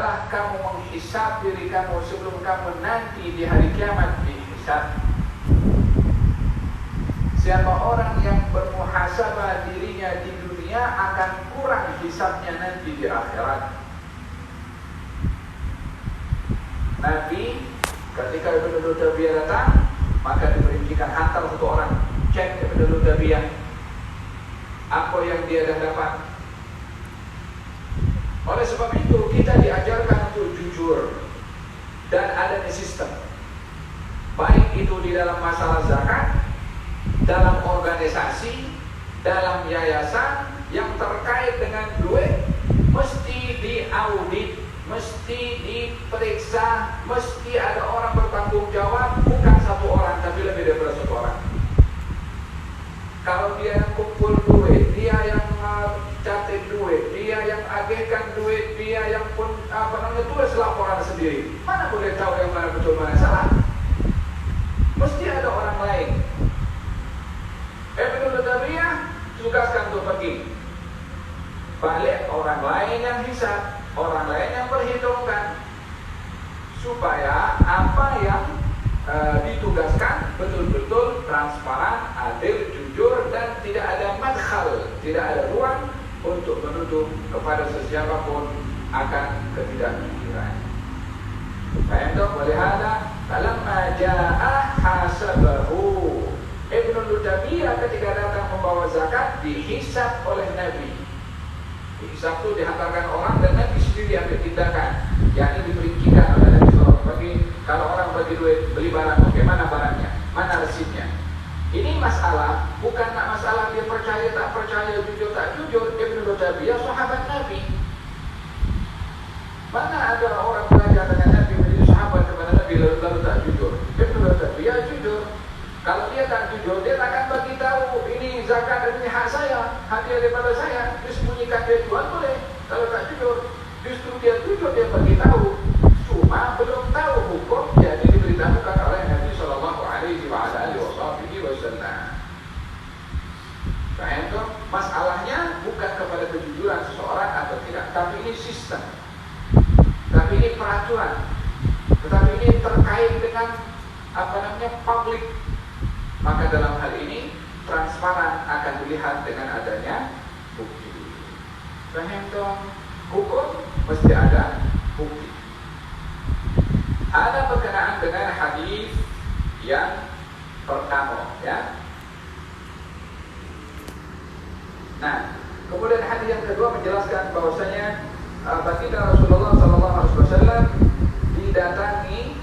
kamu menghisab diri kamu sebelum kamu nanti di hari kiamat dihisab. Siapa orang yang bermuhasabah dirinya di dunia akan kurang hisabnya nanti di akhirat. Nabi ketika Ibnu Lutabiyah datang, maka diperincikan hantar satu orang, cek Ibnu Lutabiyah apa yang dia dah dapat. Oleh sebab itu kita diajarkan untuk jujur dan adanya sistem, baik itu di dalam masalah zakat, dalam organisasi, dalam yayasan yang terkait dengan duit, mesti diaudit, mesti diperiksa, mesti ada orang bertanggung jawab, bukan satu orang tapi lebih daripada satu orang. Kalau dia yang kumpul duit, dia yang catat duit, dia yang agihkan duit, dia yang pun tulis laporan sendiri, mana boleh tahu yang mana betul mana salah? Mesti ada orang lain. Ibnu Lutabiyah tugaskan untuk pergi, balik orang lain yang hisab, orang lain yang perhitungkan, supaya apa yang ditugaskan betul-betul transparan, adil, jujur, dan tidak ada madkhal, tidak ada ruang untuk menuduh kepada sesiapapun akan ketidakjujuran. Faham tak? Walihada falamma jaa hasabahu, Ibnu Lutabiyah ketika datang membawa zakat dihisab oleh Nabi. Dihisab itu dihantarkan orang dan Nabi sendiri ambil tindakan, yakni diperincikan oleh Nabi SAW. Kalau orang bagi duit beli barang, bagaimana barangnya, mana resipnya. Ini masalah, bukan masalah dia percaya tak percaya, jujur tak jujur. Ibnu Lutabiyah sahabat Nabi. Mana ada orang belajar dengan Nabi menjadi sahabat kepada Nabi lalu tak jujur? Ibnu Lutabiyah jujur. Kalau dia tak jujur, dia takkan bagi tahu ini zakat dan ini hak saya, hadiah daripada saya. Dia sembunyikan, dia jual boleh. Kalau tak jujur, justru dia jujur, dia bagi tahu. Cuma belum tahu hukum, jadi diberitahukan oleh Nabi Sallallahu Alaihi Wasallam. Nah, itu masalahnya bukan kepada kejujuran seseorang atau tidak, tapi ini sistem, tapi ini peraturan, tetapi ini terkait dengan publik. Maka dalam hal ini transparan akan dilihat dengan adanya bukti. Paham dong? Hukum mesti ada bukti. Ada berkenaan dengan hadis yang pertama, ya. Nah, kemudian hadis yang kedua menjelaskan bahwasanya baginda Rasulullah SAW didatangi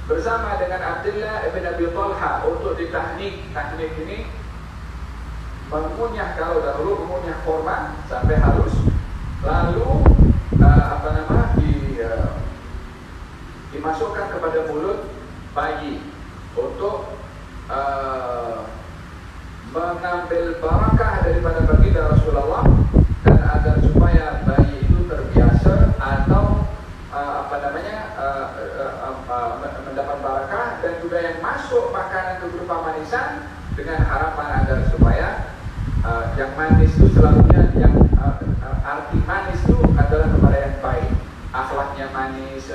bersama dengan Abdullah ibn Abi Talha untuk ditahnik. Tahnik ini mengunyah, kalau dahulu mengunyah korma sampai halus, lalu dimasukkan kepada mulut bayi untuk mengambil barakah daripada baginda Rasulullah, dan agar supaya bayi itu terbiasa atau mendapat barakah, dan juga yang masuk makanan itu berupa manisan, dengan harapan agar supaya yang manis itu selalunya yang arti manis itu adalah kepada yang baik, akhlaknya manis,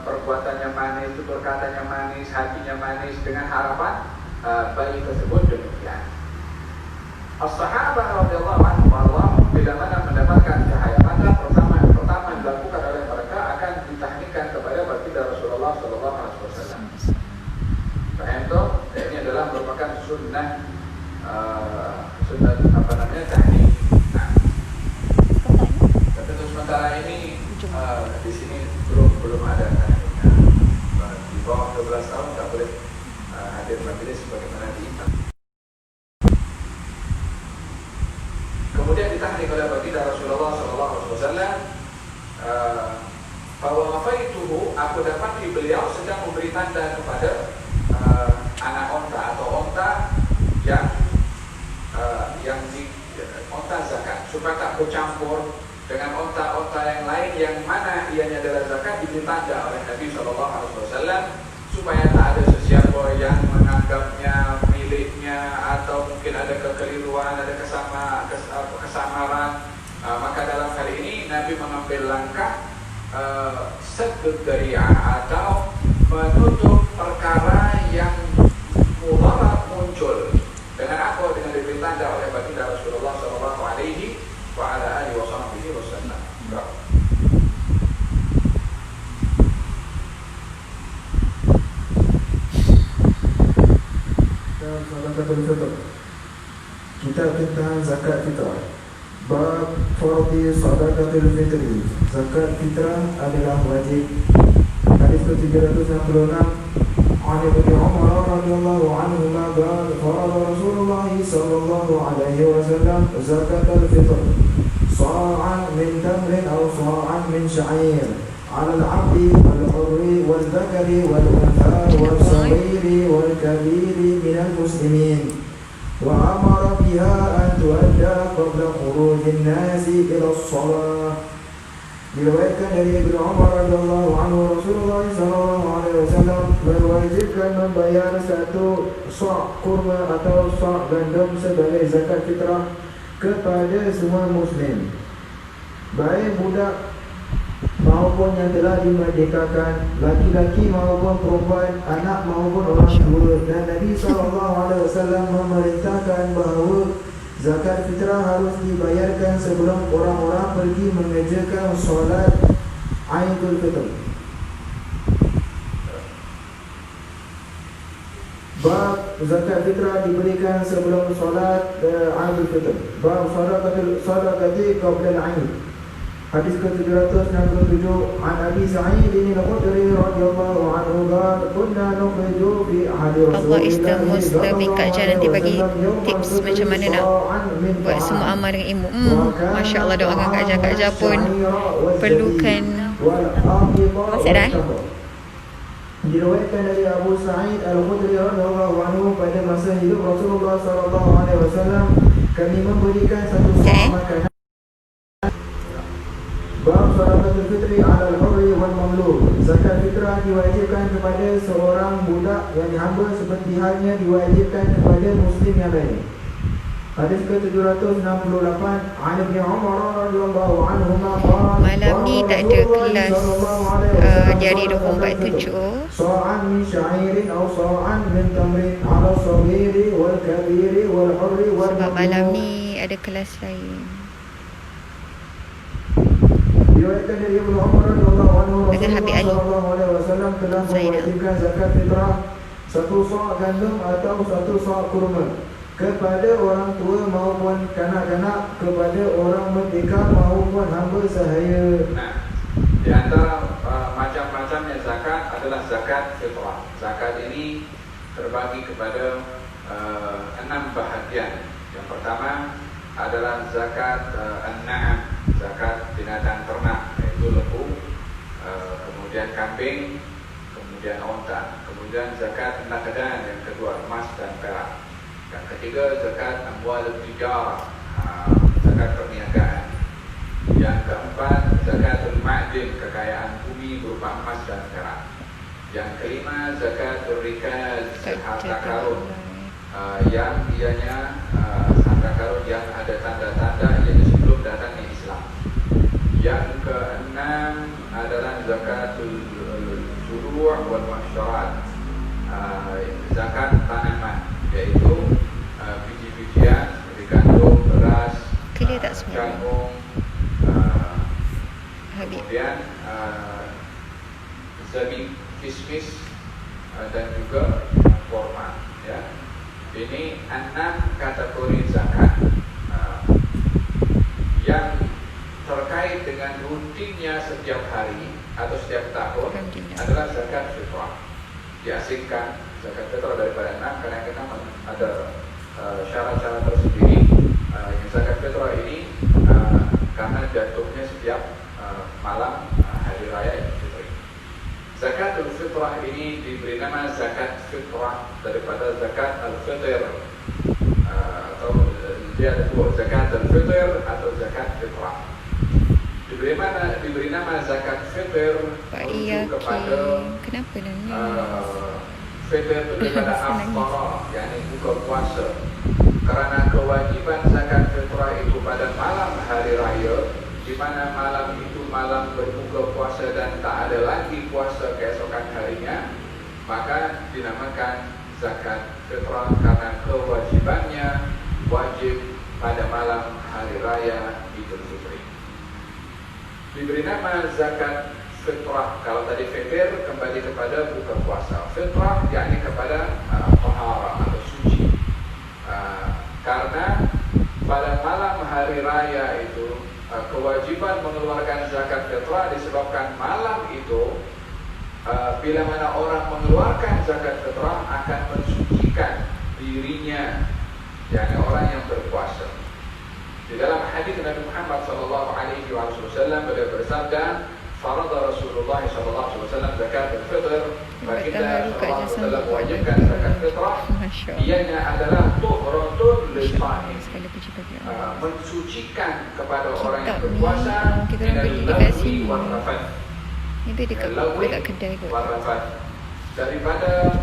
perbuatannya manis, tutur katanya manis, hatinya manis, dengan harapan bayi tersebut demikian. As-sahabah radhiyallahu anhum bila mana mendapatkan cahaya mata pertama dilakukan oleh mereka akan ditahnikkan kepada baginda Rasulullah SAW. Paham toh? Ini adalah merupakan sunnah tahnik. Nah, tapi untuk sementara ini di sini belum ada tahniknya. Di bawah 12 tahun tak boleh hadir majelis sebagaimana diikat. Kemudian ditahnik oleh baginda Rasulullah SAW. Bahwa wafaituhu, aku dapati beliau sedang memberi tanda kepada anak onta atau onta yang di onta zakat, supaya tak bercampur dengan onta-onta yang lain yang mana ianya adalah zakat, diberi tanda oleh Nabi SAW supaya tak ada sesiapa yang menganggapnya miliknya atau mungkin ada kekeliruan, ada kesamaran. Maka dalam hal ini Nabi Nabi mengambil langkah saddud dzari'ah atau menutup perkara yang mudarat muncul. Dengan apa? Dengan diberi tanda oleh baginda Rasulullah sallallahu alaihi wa ala alihi wasallam. Sadaqatul fitr. Kitab tentang zakat fitrah. Bab fardhi sadaqatul fitri. Zakat fitrah adalah wajib. Hadis ke-366 عن ابن عمر رضي الله عنهما قال قال رسول الله صلى الله عليه وسلم زكاة الفطر صاعا من تمر أو صاعا من شعير على العبد والحر والذكر والأنثى والصغير والكبير من المسلمين وأمر بها أن تؤدى قبل خروج الناس إلى الصلاة. Diriwayatkan dari Ibnu Umar radhiyallahu anhu, Rasulullah sallallahu alaihi wasallam mewajibkan membayar satu sa' kurma atau sa' gandum sebagai zakat fitrah kepada semua muslim, baik budak maupun yang telah dimerdekakan, laki-laki maupun perempuan, anak maupun orang tua. Dan Nabi sallallahu alaihi wasallam memerintahkan bahawa zakat fitrah harus dibayarkan sebelum orang-orang pergi mengerjakan solat Aidul Fitr. Bab zakat fitrah diberikan sebelum solat Aidul Fitr. Bab sadaqati qabla al-Aid. Hadis ke-767 an Abi Sa'id al-Khudri radhiyallahu anhu qala kunna nukhriju fi ahli Rasulillah. Allah is the most loving. Kak Jan nanti bagi tips macam mana nak buat semua amal dengan ilmu. Masya Allah, doakan Kak Jan. Kak Jan pun perlukan masa dah. Diriwayatkan dari Abu Sa'id al-Khudri radhiyallahu anhu, pada masa hidup Rasulullah sallallahu alaihi wasallam kami memberikan satu sa' makanan. Bab sadaqatul fitri 'ala al-hurri wal mamluk. Zakat fitrah diwajibkan kepada seorang budak yang dihamba seperti halnya diwajibkan kepada muslim yang lain. Hadis ke-768 an Ibnu Umar radhiyallahu anhuma qala Malam ni tak ada kelas di hari 24/7. sa'an min sya'irin aw sa'an min tamrin 'ala as-saghiri wal kabiri wal hurri wal Sebab malam ni ada kelas lain. Diriwayatkan dari Ibnu Umar radhiyallahu anhu, Dengan Habib Ali sallallahu alaihi wasallam telah mewajibkan zakat fitrah satu sa' gandum atau satu sa' kurma kepada orang tua maupun kanak-kanak, kepada orang merdeka maupun hamba sahaya. Nah, di antara macam-macamnya zakat adalah zakat fitrah. Zakat ini terbagi kepada 6 bahagian. Yang pertama adalah zakat an-na'am, zakat binatang ternak, yaitu lembu, kemudian kambing, kemudian unta. Kemudian zakat naqdan, yang kedua emas dan perak. Yang ketiga zakat amwal tijarah, zakat perniagaan. Yang keempat zakatul ma'din, kekayaan bumi berupa emas dan perak. Yang kelima zakatul rikaz, harta karun, yang ianya harta karun yang ada tanda-tanda yang sebelum datangnya Islam. Yang keenam adalah zakatul zuru' wal mu'asyarat, zakat tanaman, yaitu biji-bijian seperti gandum, beras, jagung, kemudian zabib, kismis, dan juga kurma. Ya. Ini 6 kategori zakat yang terkait dengan rutinnya setiap hari atau setiap tahun adalah zakat fitrah. Diasingkan zakat fitrah daripada 6 karena kita ada syarat-syarat tersendiri. Yang zakat fitrah ini karena jatuhnya setiap malam hari raya Idul Fitri. Zakatul fitrah ini diberi nama zakat fitrah daripada zakat al-fitr, atau dia ada dua, zakat al-fitr atau zakat fitrah. Diberi nama zakat fitr kepada kenapa fitr itu daripada aftarah, yakni buka puasa. Karena kewajiban zakat fitrah itu pada malam hari raya, di di mana malam itu malam berbuka puasa dan tak ada lagi puasa keesokan harinya, maka dinamakan zakat fitrah karena kewajibannya wajib pada malam hari raya Idul Fitri. Diberi nama zakat fitrah. Kalau tadi fitir kembali kepada buka puasa, fitrah yakni kepada tahara atau suci. Karena pada malam hari raya itu kewajiban mengeluarkan zakat fitrah disebabkan malam itu bila mana orang mengeluarkan zakat fitrah akan mensucikan dirinya, yakni orang yang berpuasa. Di dalam hadis Nabi Muhammad SAW beliau bersabda, "Farada Rasulullah SAW zakat al-fitr." Baginda SAW mewajibkan zakat fitrah. Ianya adalah tuhratun lis-shaim, mensucikan kepada orang yang berpuasa minal lagwi wal rafath. Itu dekat kedai kot. Daripada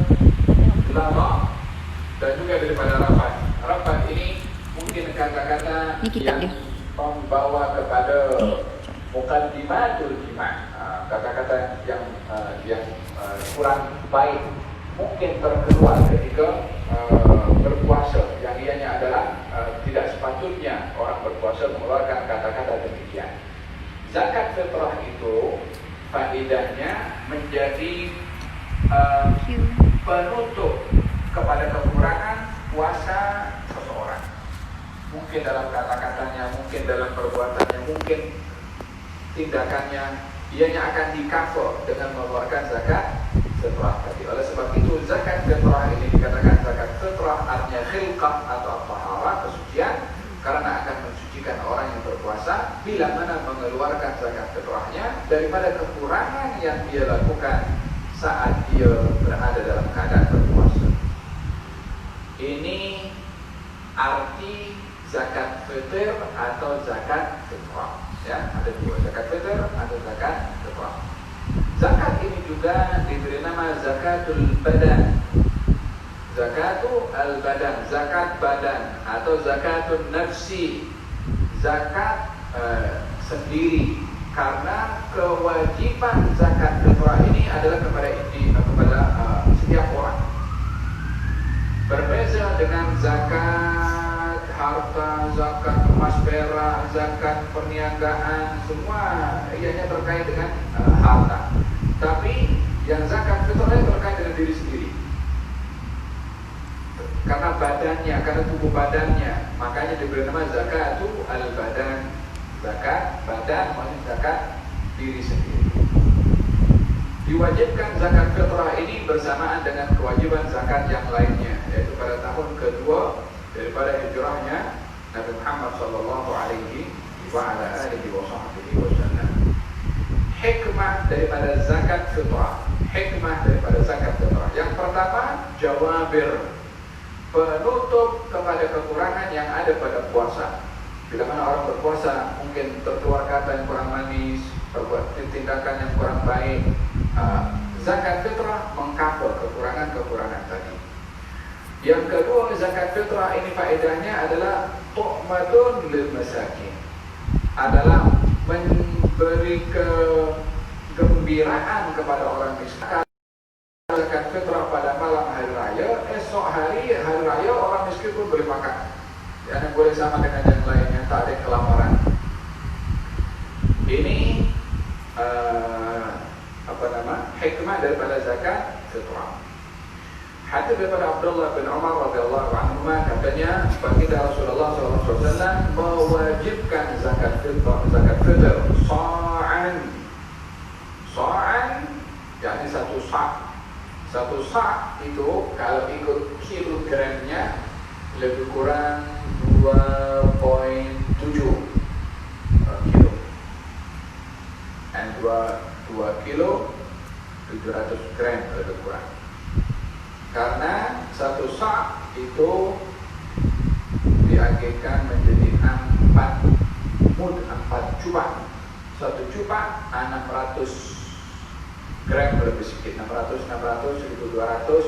lama dan juga daripada rafat. Rafat ini mungkin kata-kata yang membawa kepada muqaddimatul jima', kata-kata yang kurang baik mungkin terkeluar ketika berpuasa, yang ianya adalah tidak sepatutnya orang berpuasa mengeluarkan kata-kata demikian. Zakat fitrah itu faedahnya menjadi penutup kepada kekurangan puasa seseorang. Mungkin dalam kata-katanya, mungkin dalam perbuatannya, mungkin tindakannya, ianya akan di-cover dengan mengeluarkan zakat fitrah tadi. Oleh sebab itu zakat fitrah ini dikatakan zakat fitrah, artinya khilqah atau taharah, kesucian, karena akan mensucikan orang yang berpuasa bila mana mengeluarkan zakat fitrahnya daripada kekurangan yang dia lakukan saat dia berada dalam keadaan berpuasa. Ini arti zakat fitr atau zakat fitrah. Ya, ada dua, zakat fitr atau zakat fitrah. Zakat ini juga diberi nama zakatul badan. Zakatul badan, zakat badan atau zakatun nafsi, zakat sendiri. Karena kewajiban zakat fitrah ini adalah kepada setiap orang. Berbeza dengan zakat harta, zakat emas perak, zakat perniagaan, semua ianya terkait dengan harta. Tapi yang zakat fitrah terkait dengan diri sendiri. Karena badannya, karena tubuh badannya, makanya diberi nama zakatul al-badan. Zakat badan, maksudnya zakat diri sendiri. Diwajibkan zakat fitrah ini bersamaan dengan kewajiban zakat yang lainnya, yaitu pada tahun kedua daripada hijrahnya Nabi Muhammad sallallahu alaihi wasallam. Hikmah daripada zakat fitrah, yang pertama, jawabir, penutup kepada kekurangan yang ada pada puasa. Bila mana orang berpuasa mungkin terkeluar kata yang kurang manis, perbuat tindakan yang kurang baik, zakat fitrah mengcover kekurangan-kekurangan tadi. Yang kedua, zakat fitrah ini faedahnya adalah tu'matun lil masakin, adalah memberi kegembiraan kepada orang miskin. Zakat fitrah pada malam hari raya, esok hari raya orang miskin pun boleh makan. Yang boleh sama dengan yang lainnya, tak ada kelaparan. Ini hikmah daripada zakat fitrah. Hadis daripada Abdullah bin Umar radhiyallahu anhu, katanya baginda Rasulullah SAW mewajibkan zakat fitr sa'an, yakni satu sa'. Satu sa' itu kalau ikut kilogramnya lebih kurang 2,7 kilo. Dan 2 kilo 700 gram lebih kurang. Karena satu sa' itu diagihkan menjadi 4 mud, 4 cubak. Satu cubak 600 gram lebih sedikit, 600, 1200,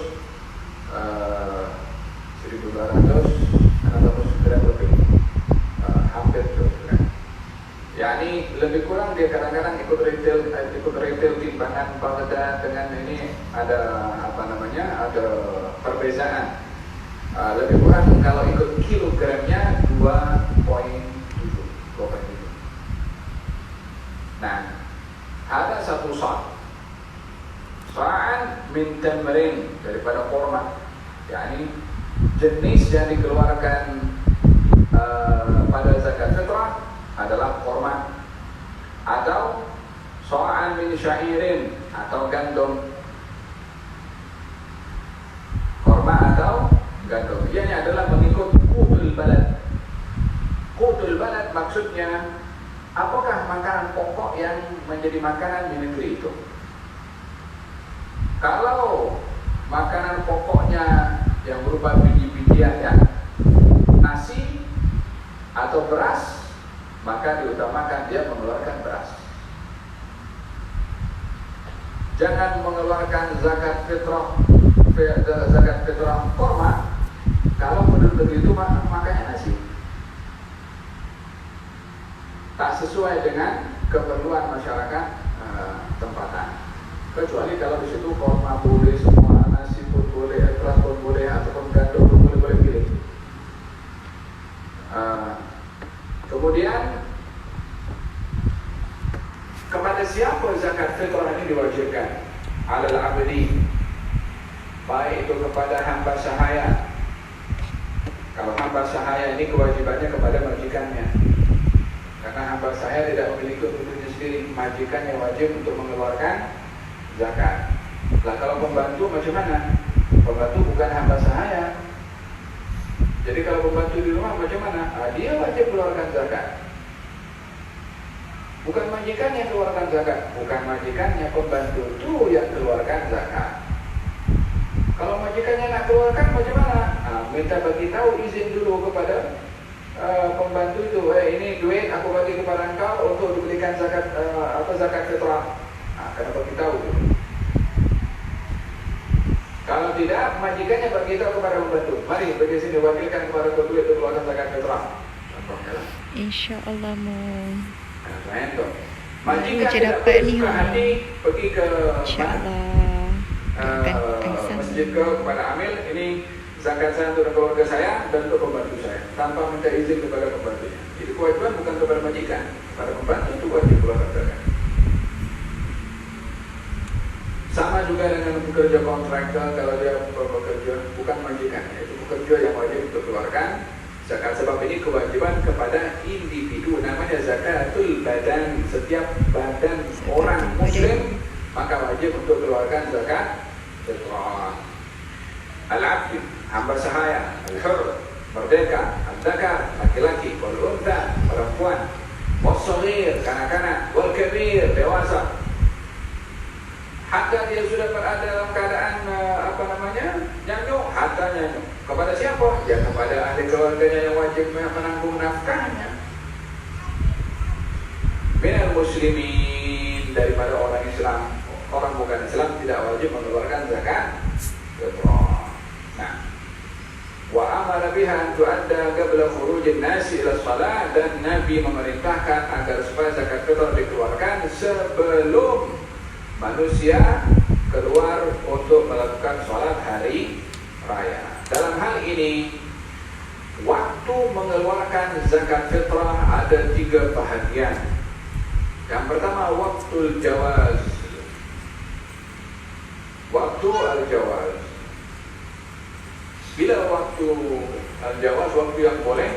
600 gram lebih, hampir 2 gram. yakni lebih kurang dia kadang-kadang ikut retail timbangan Baghdad dengan ini ada ada perbezaan. Lebih kurang kalau ikut kilogramnya 2,7. Nah, ada satu sa'an min tamrin daripada korma, yakni jenis yang dikeluarkan pada zakat fitrah adalah korma, atau sa'an min syairin atau gandum. Korma atau gandum, ianya adalah mengikut qutul balad. Qutul balad maksudnya apakah makanan pokok yang menjadi makanan di negeri itu. Kalau makanan pokoknya yang berupa biji-bijian ya, nasi atau beras, maka diutamakan dia mengeluarkan beras. Jangan mengeluarkan zakat fitrah korma kalau penduduk itu makannya nasi. Tak sesuai dengan keperluan masyarakat tempatan. Kecuali kalau di situ korma boleh, semua nasi pun boleh, beras pun boleh, ataupun gandum pun boleh pilih. Kemudian kepada siapa zakat fitrah ini diwajibkan? Alal abdi, baik itu kepada hamba sahaya. Kalau hamba sahaya ini kewajibannya kepada majikannya, karena hamba sahaya tidak memiliki untuknya sendiri, majikannya wajib untuk mengeluarkan zakat. Lah kalau pembantu macam mana? Pembantu bukan hamba sahaya. Jadi kalau pembantu di rumah macam mana? Dia wajib keluarkan zakat. Bukan majikannya keluarkan zakat, bukan majikannya, pembantu itu yang keluarkan zakat. Kalau majikannya nak keluarkan macam mana? Minta bagi tahu, izin dulu kepada pembantu itu. Ini duit aku bagi kepada engkau untuk diberikan zakat zakat fitrah. Kena bagi tahu dulu. Kalau tidak, majikannya bagi tahu kepada pembantu. Mari pergi sini, wakilkan kepada duit untuk keluarkan zakat fitrah. InsyaAllah mu. Majikan tidak boleh suka hati pergi ke masjid kepada amil, ini zakat saya untuk keluarga saya dan untuk pembantu saya, tanpa minta izin kepada pembantunya. Itu kewajiban bukan kepada majikan, kepada pembantu itu wajib keluarkan zakat. Sama juga dengan pekerja kontraktor, kalau dia bekerja bukan majikan, itu pekerja yang wajib untuk keluarkan zakat. Sebab ini kewajiban kepada individu, namanya zakatul badan. Setiap badan orang muslim maka wajib untuk keluarkan zakat fitrah. Al-abd, hamba sahaya, al-hur, merdeka, al-dzakar, laki-laki, wal-untha, perempuan, was-saghir, kanak-kanak, wal-kabir, dewasa. Hatta dia sudah berada dalam keadaan nyanyuk, hatta nyanyuk. Kepada siapa? Ya kepada ahli keluarganya yang wajib menanggung nafkahnya. Minal muslimin, daripada orang Islam. Orang bukan Islam tidak wajib mengeluarkan zakat fitrah. Nah, wa amara biha an tu'adda qabla khurujin nasi ila shalah, dan Nabi memerintahkan agar supaya zakat fitrah dikeluarkan sebelum manusia keluar untuk melakukan sholat hari raya. Dalam hal ini, waktu mengeluarkan zakat fitrah ada 3 bahagian. Yang pertama, waktu jawaz. Waktu al-jawaz. Bila waktu al-jawaz, waktu yang boleh,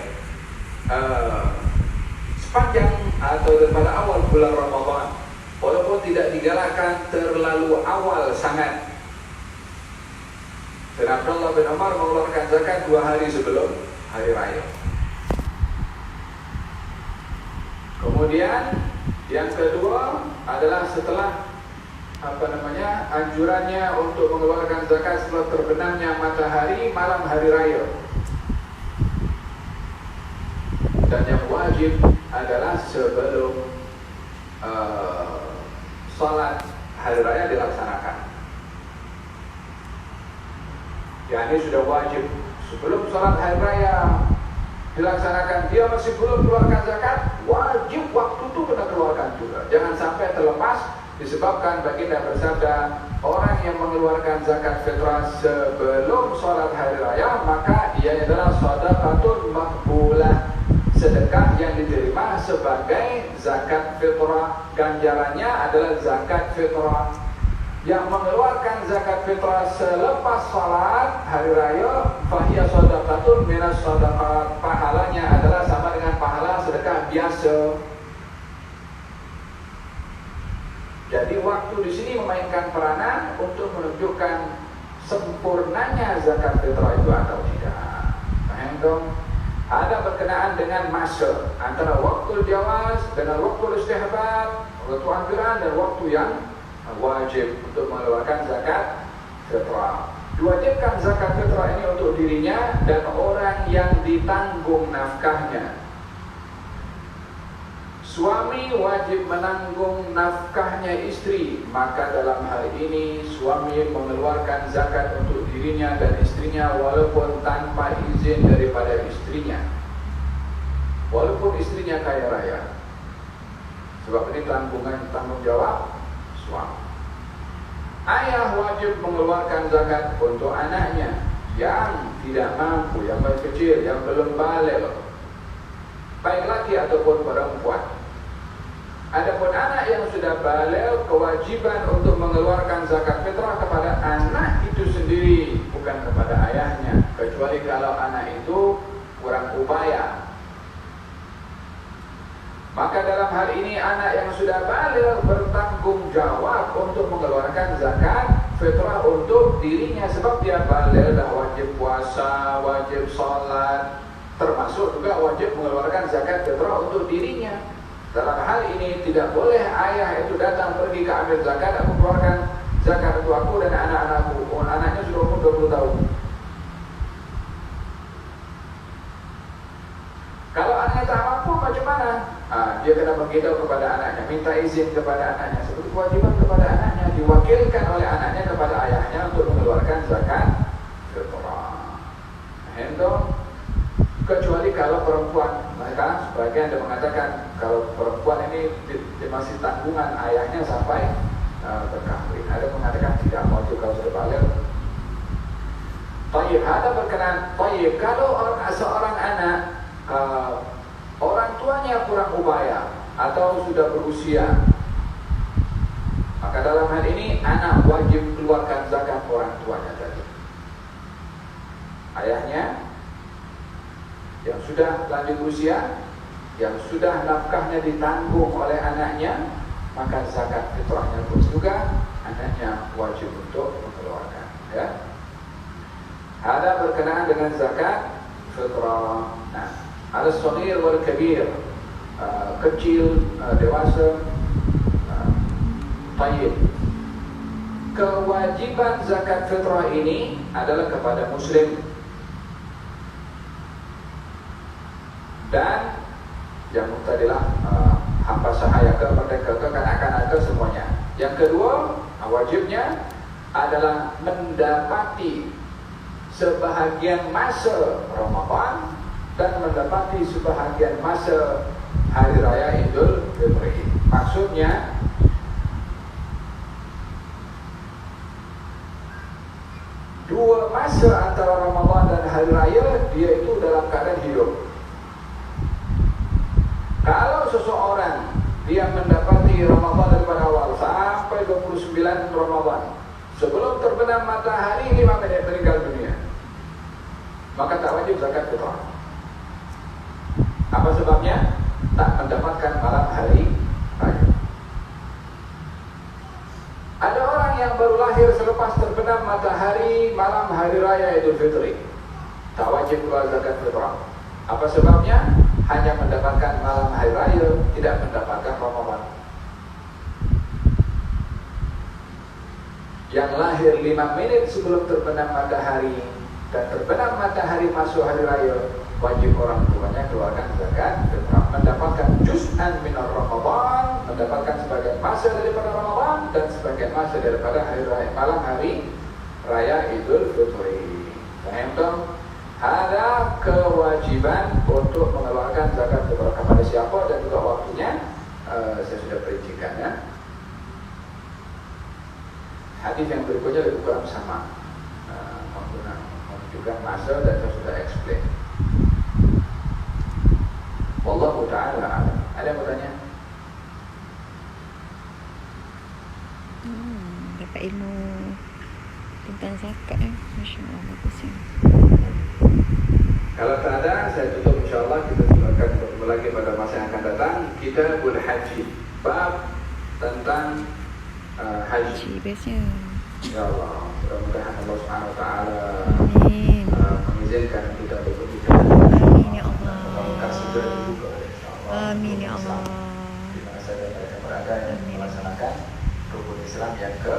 sepanjang atau pada awal bulan Ramadan, walaupun tidak digalakkan terlalu awal sangat. Dan Abdullah bin Umar mengeluarkan zakat 2 hari sebelum hari raya. Kemudian yang kedua adalah setelah anjurannya untuk mengeluarkan zakat setelah terbenamnya matahari malam hari raya. Dan yang wajib adalah sebelum salat hari raya dilaksanakan. Ya, ini sudah wajib sebelum salat hari raya dilaksanakan, dia masih belum keluarkan zakat, wajib waktu untuk kena keluarkan juga. Jangan sampai terlepas, disebabkan baginda bersabda, orang yang mengeluarkan zakat fitrah sebelum sholat hari raya, maka ia adalah shadaqatul maqbulah, sedekah yang diterima sebagai zakat fitrah. Ganjarannya adalah zakat fitrah. Yang mengeluarkan zakat fitrah selepas salat hari raya, fahiya shadaqatun minas shadaqat, pahalanya adalah sama dengan pahala sedekah biasa. Jadi waktu di sini memainkan peranan untuk menunjukkan sempurnanya zakat fitrah itu atau tidak. Paham dong? Ada berkenaan dengan masa antara waktu jawaz dengan waktu istihbab, waktu anjuran dan waktu yang wajib untuk mengeluarkan zakat fitrah. Diwajibkan zakat fitrah ini untuk dirinya dan orang yang ditanggung nafkahnya. Suami wajib menanggung nafkahnya istri, maka dalam hal ini suami mengeluarkan zakat untuk dirinya dan istrinya walaupun tanpa izin daripada istrinya, walaupun istrinya kaya raya. Sebab ini tanggung jawab suami. Ayah wajib mengeluarkan zakat untuk anaknya yang tidak mampu, yang masih kecil, yang belum balik, baik laki ataupun perempuan. Adapun anak yang sudah balik, kewajiban untuk mengeluarkan zakat fitrah kepada anak itu sendiri, bukan kepada ayahnya, kecuali kalau anak itu kurang upaya. Maka dalam hal ini anak yang sudah balik bertanggung jawab untuk mengeluarkan zakat fitrah untuk dirinya, sebab dia balik dah wajib puasa, wajib sholat, termasuk juga wajib mengeluarkan zakat fitrah untuk dirinya. Dalam hal ini tidak boleh ayah itu datang pergi ke ambil zakat, aku keluarkan zakat untuk aku dan anak-anakku. Anaknya sudah umur 20 tahun. Kalau anaknya tak mampu macam mana? Dia kena beritahu kepada anaknya, minta izin kepada anaknya. Seperti kewajiban kepada anaknya, diwakilkan oleh anaknya kepada ayahnya untuk mengeluarkan zakat fitrah. Hendak, kecuali kalau perempuan, maka sebagian ada mengatakan kalau perempuan ini masih tanggungan ayahnya sampai berkahwin. Ada mengatakan tidak wajib kalau sudah balik. Tayyib, ada berkenan. Tayyib, kalau seorang anak orang tuanya kurang upaya atau sudah berusia, maka dalam hal ini anak wajib keluarkan zakat orang tuanya tadi. Ayahnya yang sudah lanjut usia, yang sudah nafkahnya ditanggung oleh anaknya, maka zakat fitrahnya pun juga anaknya wajib untuk mengeluarkan. Ya. Ada berkenaan dengan zakat fitrah. Nah, ada shaghir wal kabir, kecil, dewasa. Tayyib. Kewajiban zakat fitrah ini adalah kepada muslim. Dan yang tadilah hamba sahaya ke merdeka ke kanak-kanak ke semuanya. Yang kedua, wajibnya adalah mendapati sebahagian masa Ramadan dan mendapati sebahagian masa hari raya Idul Fitri. Maksudnya dua masa antara Ramadan dan hari raya dia itu dalam keadaan hidup. Kalau seseorang dia mendapati Ramadan daripada awal sampai 29 Ramadan, sebelum terbenam matahari 5 menit meninggal dunia, maka tak wajib zakat fitrah. Apa sebabnya? Tak mendapatkan malam hari raya. Ada orang yang baru lahir selepas terbenam matahari malam hari raya Idul Fitri, tak wajib keluar zakat fitrah. Apa sebabnya? Hanya mendapatkan malam hari raya, tidak mendapatkan Ramadan. Yang lahir 5 menit sebelum terbenam matahari dan terbenam matahari masuk hari raya, wajib orang tuanya keluarkan zakat fitrah, mendapatkan juz'an minar Ramadan, mendapatkan sebagian masa daripada Ramadan dan sebagian masa daripada hari raya, malam hari raya Idul Fitri. Paham? Ada kewajiban untuk mengeluarkan zakat fitrah kepada siapa dan juga waktunya saya sudah perincikan ya. Hadis yang berikutnya lebih kurang sama, menunjukkan masa dan saya sudah explain. Wallahu ta'ala a'lam. Ada yang bertanya? Dapat ilmu tentang zakat Masya Allah, bagus ya. Kalau tak ada, saya tutup insyaAllah. Kita akan bertemu lagi pada masa yang akan datang. Kitabul Haji, bab tentang haji. Bestnya. Ya Allah, mudah-mudahan Allah Subhanahu Wa Taala Amin. mengizinkan kita berbicara. Amin ya Allah. Kasih juga. Amin ya Allah. Di mana saja mereka berada yang melaksanakan rukun Islam yang ke